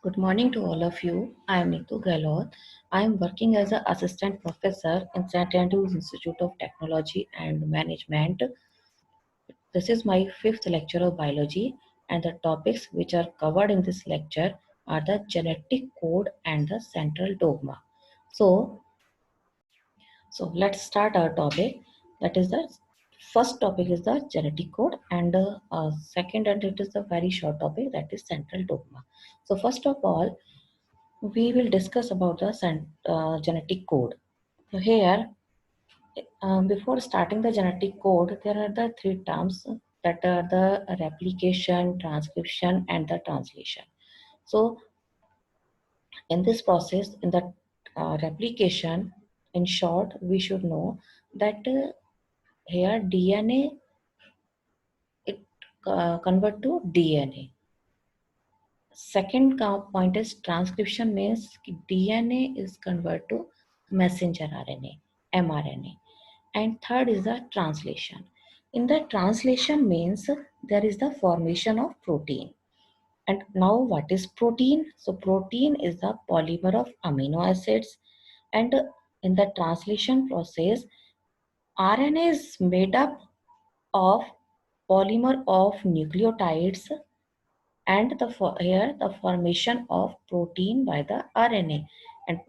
Good morning to all of you. I am Neetu Gehlot. I am working as an assistant professor in St. Andrews Institute of Technology and Management. This is my fifth lecture of biology, and the topics which are covered in this lecture are the genetic code and the central dogma. So, let's start our topic. That is the first topic is the genetic code, and second, and it is a very short topic, that is central dogma. So, first of all, we will discuss about the genetic code. So here, before starting the genetic code, there are the three terms that are the replication, transcription, and the translation. So in this process, in the replication, in short, we should know that here DNA it convert to DNA. Second point is transcription means DNA is converted to messenger RNA, mRNA. And third is the translation. In the translation means there is the formation of protein. And now what is protein? So protein is the polymer of amino acids, and in the translation process, RNA is made up of polymer of nucleotides, and here the formation of protein by the RNA. And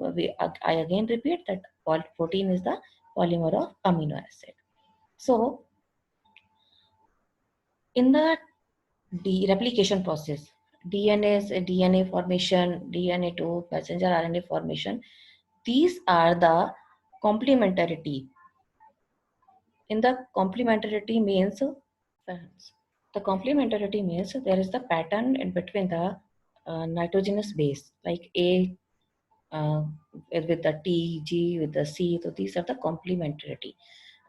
I again repeat that protein is the polymer of amino acid. So in the replication process, DNA formation, DNA to messenger RNA formation, these are the complementarity. In the complementarity means the complementarity means there is the pattern in between the nitrogenous base, like A uh, with the T, G with the C. So these are the complementarity.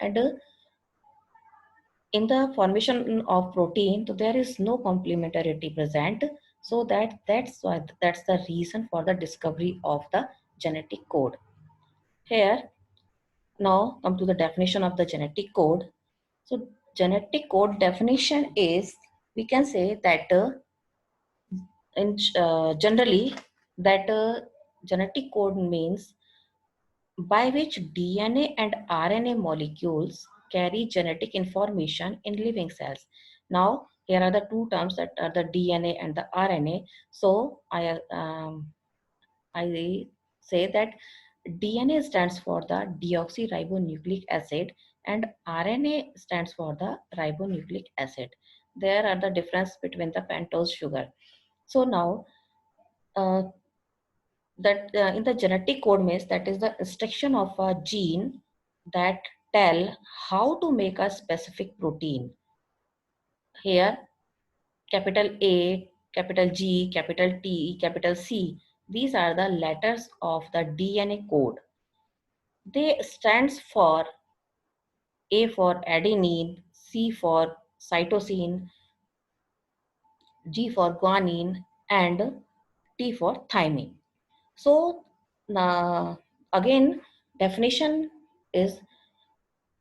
And in the formation of protein, so there is no complementarity present. So that's the reason for the discovery of the genetic code. Here, now come to the definition of the genetic code. So genetic code definition is, we can say that generally that genetic code means by which DNA and RNA molecules carry genetic information in living cells. Now, here are the two terms that are the DNA and the RNA. So, I say that DNA stands for the deoxyribonucleic acid and RNA stands for the ribonucleic acid. There are the difference between the pentose sugar. So now, uh, that in the genetic code means that is the instruction of a gene that tell how to make a specific protein. Here, capital A, capital G, capital T, capital C, these are the letters of the DNA code. They stands for A for adenine, C for cytosine, G for guanine, and T for thymine. So again, definition is,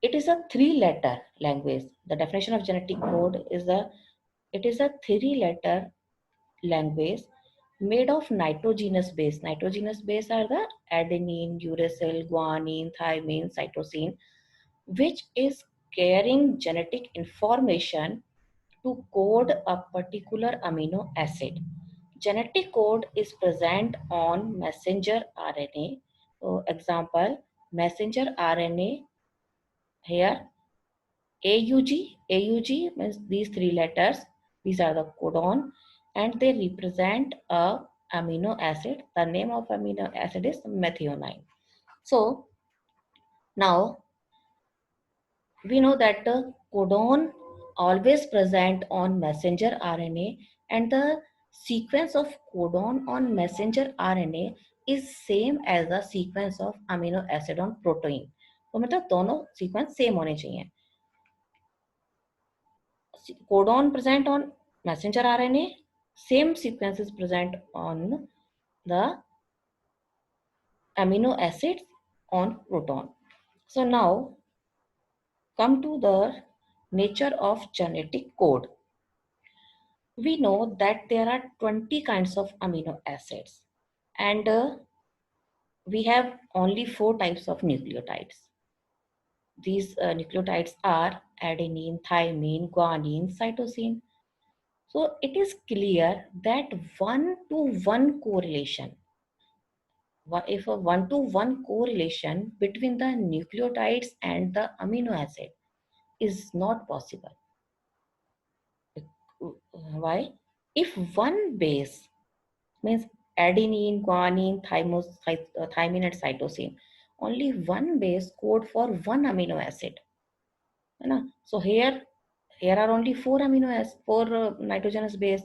it is a three-letter language. The definition of genetic code is it is a three-letter language made of nitrogenous base. Nitrogenous base are the adenine, uracil, guanine, thymine, cytosine, which is carrying genetic information to code a particular amino acid. Genetic code is present on messenger RNA. So example, messenger RNA here AUG means these three letters. These are the codon, and they represent a amino acid. The name of amino acid is methionine. So now we know that the codon always present on messenger RNA, and the sequence of codon on messenger RNA is same as the sequence of amino acid on protein. तो मतलब दोनों sequence same होने चाहिए. Codon present on messenger RNA, same sequence is present on the amino acids on proton. So now come to the nature of genetic code. We know that there are 20 kinds of amino acids, and we have only 4 types of nucleotides. These nucleotides are adenine, thymine, guanine, cytosine. So it is clear that one-to-one correlation, if a one-to-one correlation between the nucleotides and the amino acid is not possible. Why? If one base means adenine, guanine, thymine, and cytosine, only one base code for one amino acid. है ना? So here are only four nitrogenous base.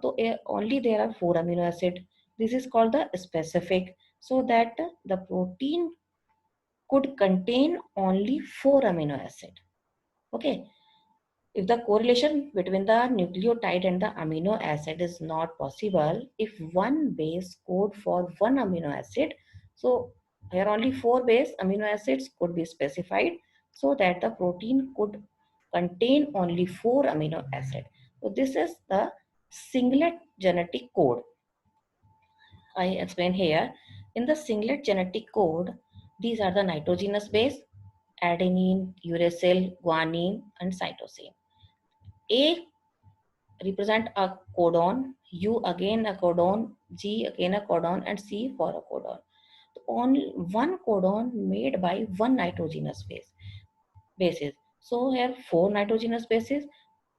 So only there are 4 amino acid. This is called the specific, so that the protein could contain only 4 amino acid. Okay. If the correlation between the nucleotide and the amino acid is not possible, if one base code for one amino acid, so here only 4 base amino acids could be specified, so that the protein could contain only 4 amino acid. So this is the singlet genetic code. I explain here. In the singlet genetic code, these are the nitrogenous base: adenine, uracil, guanine, and cytosine. A represent a codon, U again a codon, G again a codon, and C for a codon. So only one codon made by one nitrogenous bases. So here 4 nitrogenous bases.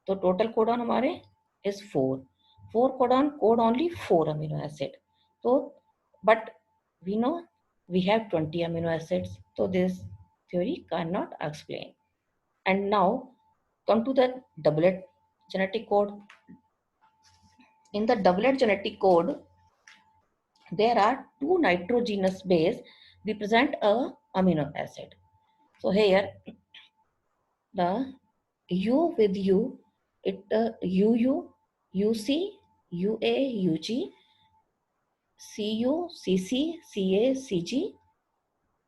So total codon हमारे is 4. 4 codon code only 4 amino acid. So but we know we have 20 amino acids. So this theory cannot explain. And now come to the doublet genetic code. In the doublet genetic code, there are 2 nitrogenous base represent a amino acid. So here the U with U, it UU, UC, UA, UG, CU, CC, CA, CG,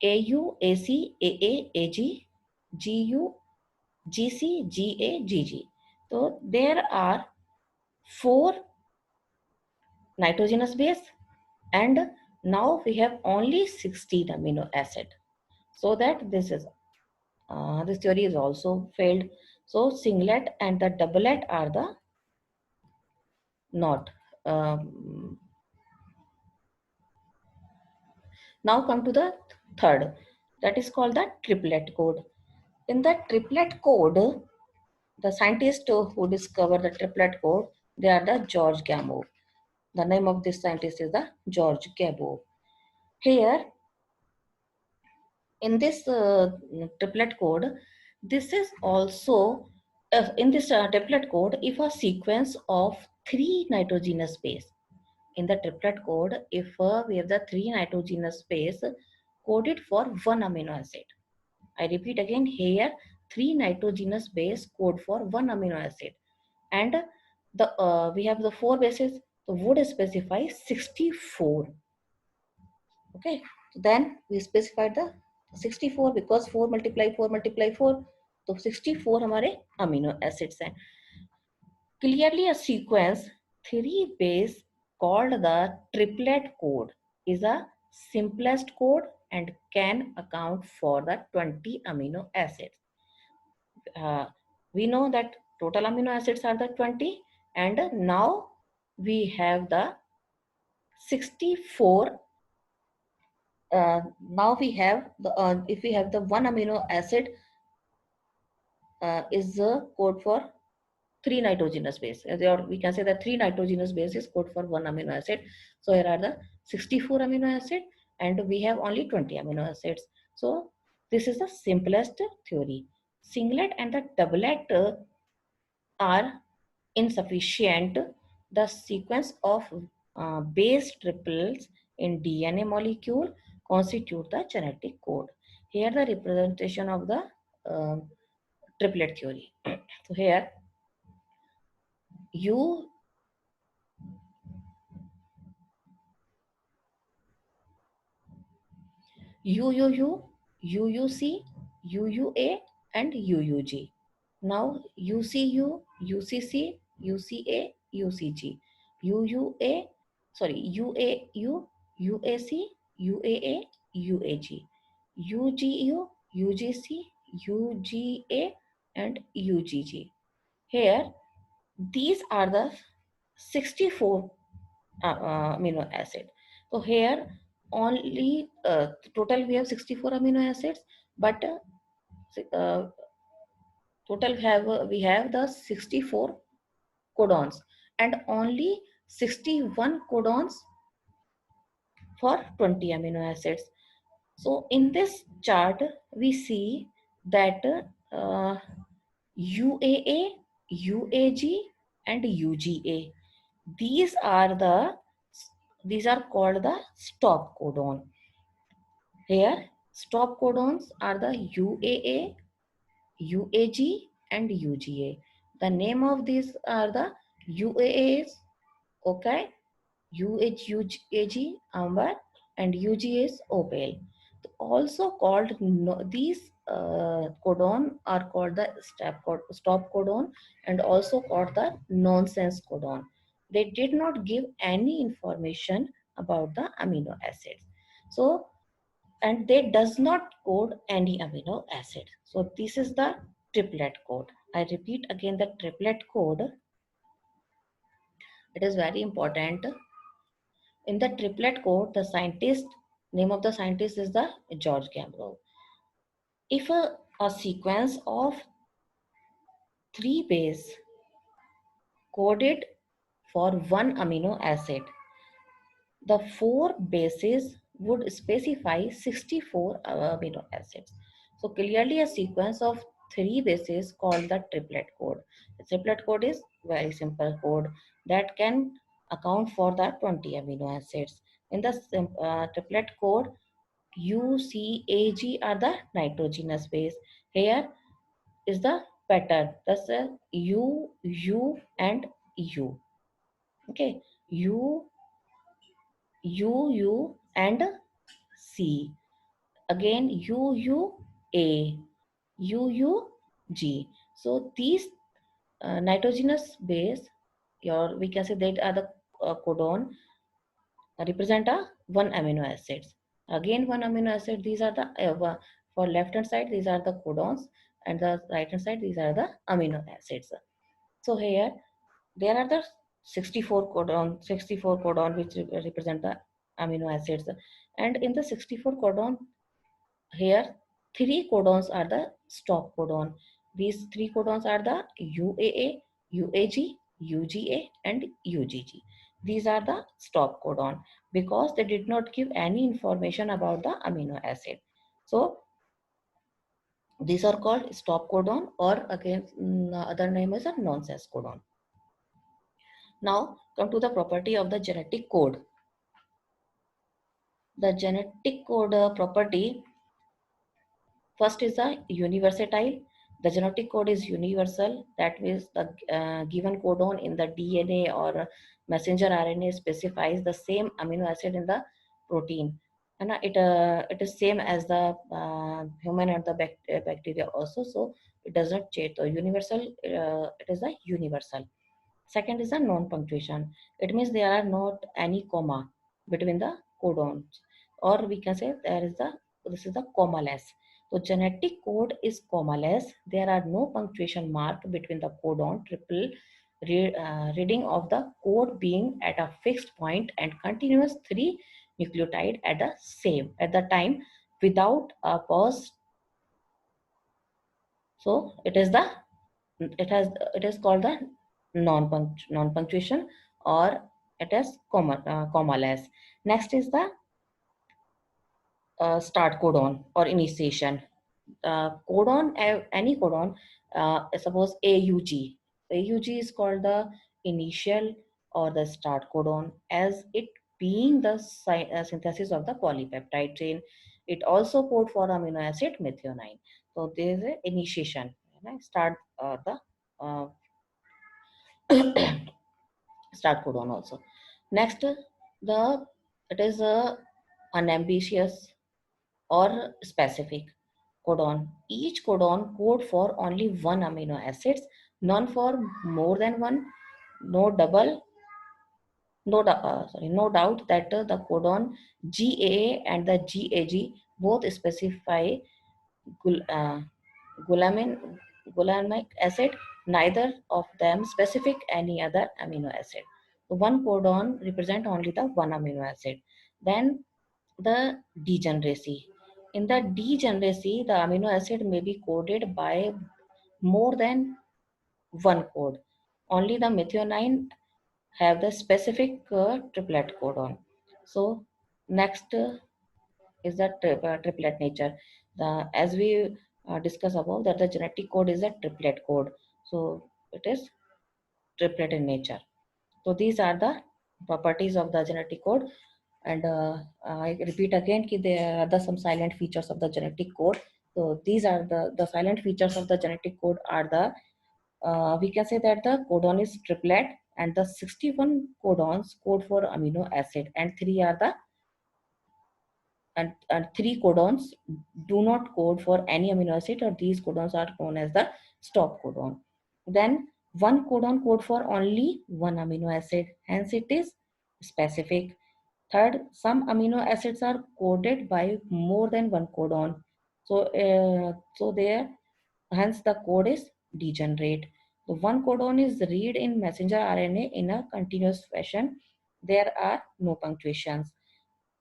AU, AC, AA, AG, GU, GC, GA, GG. So there are 4 nitrogenous base, and now we have only 16 amino acid, so that this theory is also failed. So singlet and the doublet are the not. Now come to the third, that is called the triplet code. In the triplet code, the scientists who discovered the triplet code, they are the George Gamow. The name of this scientist is the George Gamow. Here in this triplet code, this is also in this triplet code, if a sequence of 3 nitrogenous base, in the triplet code, if we have the 3 nitrogenous base coded for one amino acid. I repeat again, here 3 nitrogenous base code for one amino acid, and the we have the 4 bases, so would specify 64. Okay, then we specified the 64 because 4 multiply 4 multiply 4, so 64 हमारे amino acids हैं. Clearly a sequence 3 base called the triplet code is a simplest code and can account for the 20 amino acids. We know that total amino acids are the 20, and now we have the 64. Now we have the if we have the one amino acid is the code for 3 nitrogenous base, or we can say that 3 nitrogenous base is code for one amino acid. So here are the 64 amino acid, and we have only 20 amino acids. So this is the simplest theory. Singlet and the doublet are insufficient. The sequence of base triples in DNA molecule constitute the genetic code. Here the representation of the uh, triplet theory. So here U UUU, UUC, UUA, and UUG. Now UCU, UCC, UCA, UCG, UUA, sorry, UAU, UAC, UAA, UAG, UGU, UGC, UGA, and UGG. Here, these are the 64 amino acid. So here only total we have 64 amino acids, but total we have the 64 codons and only 61 codons for 20 amino acids. So in this chart we see that UAA, UAG and UGA, these are called the stop codon. Here stop codons are the UAA, UAG and UGA. The name of these are the UAAs, okay, UHUAG, amber, and UGAs, opal. Also called, these codon are called the stop codon and also called the nonsense codon. They did not give any information about the amino acids. So, and they does not code any amino acid. So this is the triplet code. I repeat again, the triplet code, it is very important. In the triplet code, the scientist, name of the scientist is the George Gamble. If a sequence of 3 base coded for one amino acid, the 4 bases would specify 64 amino acids. So clearly a sequence of 3 bases called the triplet code. The triplet code is very simple code that can account for the 20 amino acids. In the triplet code, UCAG are the nitrogenous base. Here is the pattern. That's a U, U and U. Okay, U, U, U and C. Again U, U, A, U, U, G. So these nitrogenous base, we can say that are the codon represent a one amino acids. Again one amino acid. These are the for left hand side these are the codons, and the right hand side these are the amino acids. So here there are the 64 codon which represent the amino acids, and in the 64 codon, here 3 codons are the stop codon. These 3 codons are the UAA, UAG, UGA and UGG. These are the stop codon because they did not give any information about the amino acid. So these are called stop codon, or again other name is a nonsense codon. Now come to the property of the genetic code. The genetic code property, first is the universatile. The genetic code is universal. That means the given codon in the DNA or messenger RNA specifies the same amino acid in the protein, and it is same as the human and the bacteria also. So it does not change. The universal, it is a universal. Second is a non-punctuation. It means there are not any comma between the codons, or we can say this is the commaless. So genetic code is commaless. There are no punctuation mark between the codon. Triple reading of the code being at a fixed point and continuous 3 nucleotide at the time without a pause. So it is called the non-punctuation, or it is commaless. Next is the start codon or initiation. Codon, any codon, suppose AUG. AUG is called the initial or the start codon, as it being the synthesis of the polypeptide chain. It also code for amino acid methionine. So there is a initiation. Start the uh, start codon also. Next, the it is a unambiguous or specific codon. Each codon code for only one amino acids, none for more than one. no double, no doubt that the codon GAA and the GAG both specify gul, uh, gulamin, gulamic acid. Neither of them specific any other amino acid. So one codon represent only the one amino acid. Then the degeneracy. In the degeneracy, the amino acid may be coded by more than one code. Only the methionine have the specific triplet codon. So next is the triplet nature. As we discuss above, that the genetic code is a triplet code. So it is triplet in nature. So these are the properties of the genetic code. And I repeat again that there are some silent features of the genetic code. So these are the silent features of the genetic code are the we can say that the codon is triplet, and the 61 codons code for amino acid, and three are the and three codons do not code for any amino acid, or these codons are known as the stop codon. Then one codon code for only one amino acid, hence it is specific. Third, some amino acids are coded by more than one codon. So there, hence the code is degenerate. The one codon is read in messenger RNA in a continuous fashion. There are no punctuations.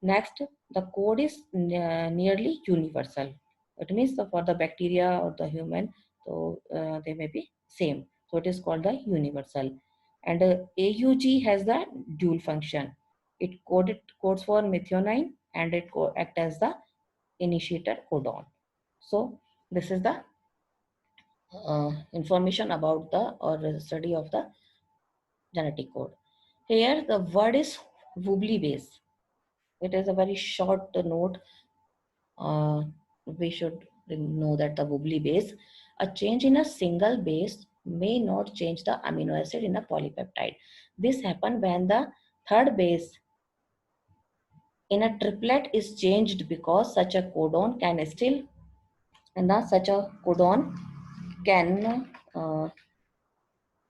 Next, the code is nearly universal. It means for the bacteria or the human, so they may be same. So it is called the universal. And AUG has the dual function. It codes for methionine, and it act as the initiator codon. So this is the information about the or study of the genetic code. Here the word is wobbly base. It is a very short note. We should know that the wobbly base, a change in a single base may not change the amino acid in a polypeptide. This happens when the third base in a triplet is changed, because such a codon can still, and such a codon can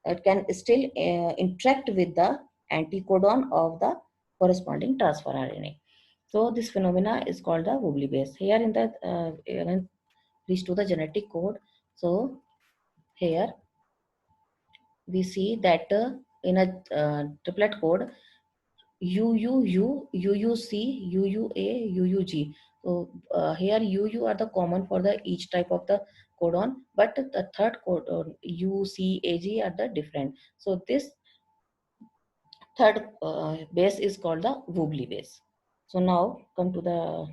it can still interact with the anticodon of the corresponding transfer RNA. So this phenomena is called the wobbly base. Here in the when reach to the genetic code, so here we see that in a triplet code, UUU, UUC, UUA, UUG. So here UU are the common for the each type of the codon, but the third codon UCAG are the different. So this third base is called the wobbly base. So now come to the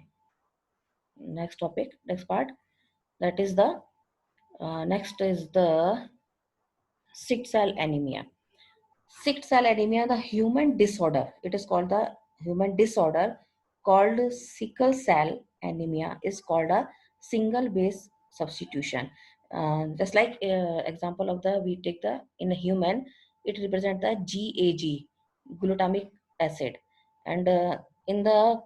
next topic, next part. That is the next is the sickle cell anemia. Sickle cell anemia, the human disorder. It is called the human disorder called sickle cell anemia is called a single base substitution. Just like example of the we take the in a human, it represents the GAG, glutamic acid, and in the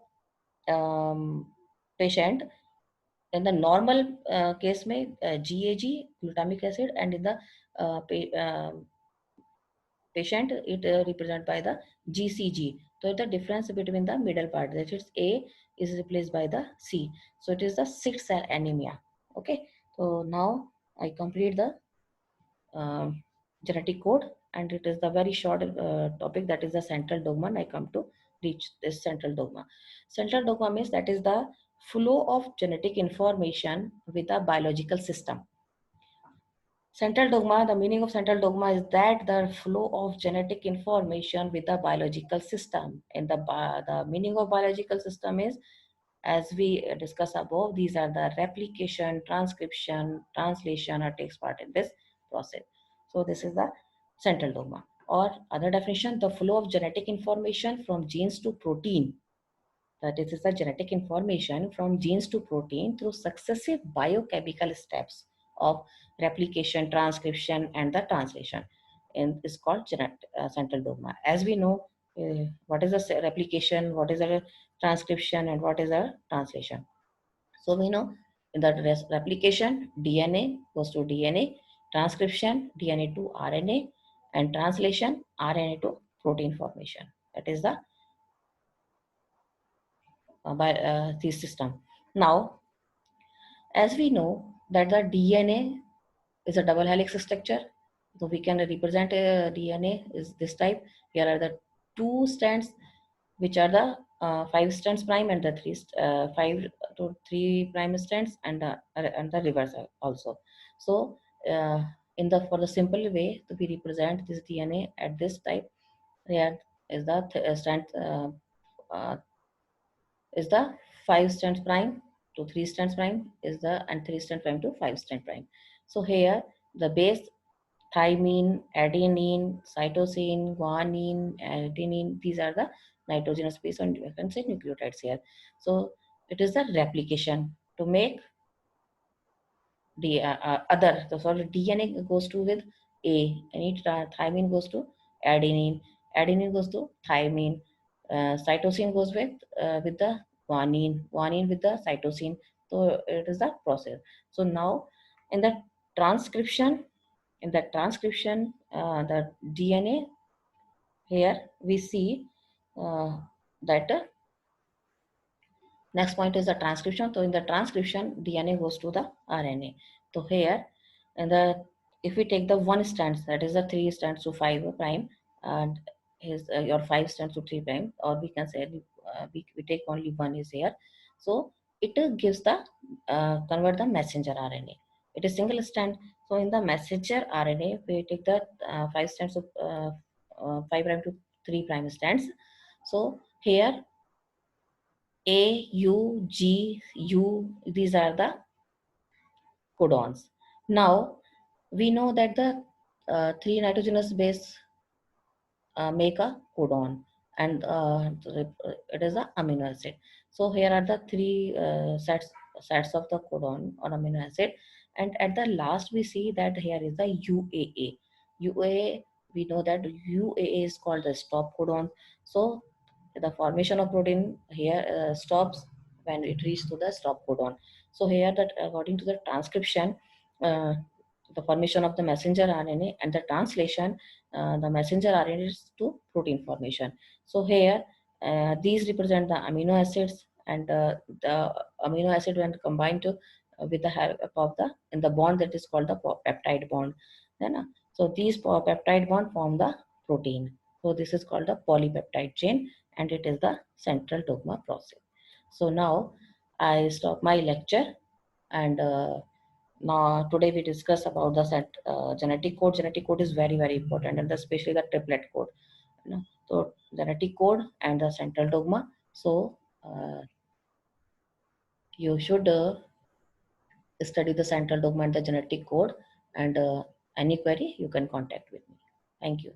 patient, in the normal case में GAG glutamic acid, and in the patient it represented by the GCG. So the difference between the middle part, that is A is replaced by the C. So it is the sickle cell anemia. Okay. So now I complete the genetic code, and it is the very short topic, that is the central dogma. I come to reach this central dogma. Central dogma means that is the flow of genetic information with a biological system. Central dogma, the meaning of central dogma is that the flow of genetic information with the biological system. And the meaning of biological system is, as we discussed above, these are the replication, transcription, translation, or takes part in this process. So this is the central dogma. Or other definition, the flow of genetic information from genes to protein, that is the genetic information from genes to protein through successive biochemical steps of replication, transcription, and the translation, and is called central dogma. As we know, what is a replication, what is a transcription, and what is a translation. So we know in the replication, DNA goes to DNA, transcription, DNA to RNA, and translation RNA to protein formation. That is the by the system. Now, as we know that the DNA is a double helix structure, so we can represent a DNA is this type. Here are the two strands, which are the 5 strands prime and the 5 to 3 prime strands, and the reverse also. So in the for the simple way to be represent this DNA at this type, here is the strand uh, is the 5 strands prime to 3 strands prime is the and 3 strand prime to 5 strand prime. So here the base thymine, adenine, cytosine, guanine, adenine, these are the nitrogenous base, and you can say nucleotides here. So it is the replication to make the other. So sorry, DNA goes to with A, and thymine goes to adenine, adenine goes to thymine, cytosine goes with the guanine, guanine with the cytosine. So it is the process. So now in the transcription, the DNA, here we see that next point is the transcription. So in the transcription, DNA goes to the RNA. So here, and the if we take the one strands, that is the 3 strands to 5 prime, and his your 5 strands to 3 prime, or we can say we take only one is here. So it gives the convert the messenger RNA. It is single strand. So in the messenger RNA, we take the 5 strands of 5 prime to 3 prime strands. So here a, U, G, U, these are the codons. Now, we know that the 3 nitrogenous base make a codon, and it is a amino acid. So here are the 3 sets of the codon or amino acid, and at the last we see that here is the UAA. UAA, we know that UAA is called the stop codon. So the formation of protein here stops when it reaches to the stop codon. So here that according to the transcription, uh, the formation of the messenger RNA, and the translation, the messenger RNA is to protein formation. So here these represent the amino acids, and the amino acid when combined to with the help of the in the bond that is called the peptide bond. Then so these peptide bond form the protein. So this is called the polypeptide chain, and it is the central dogma process. So now I stop my lecture, and now today we discuss about the genetic code. Genetic code is very important, and especially the triplet code. You know, so genetic code and the central dogma. So you should study the central dogma and the genetic code, and any query you can contact with me. Thank you.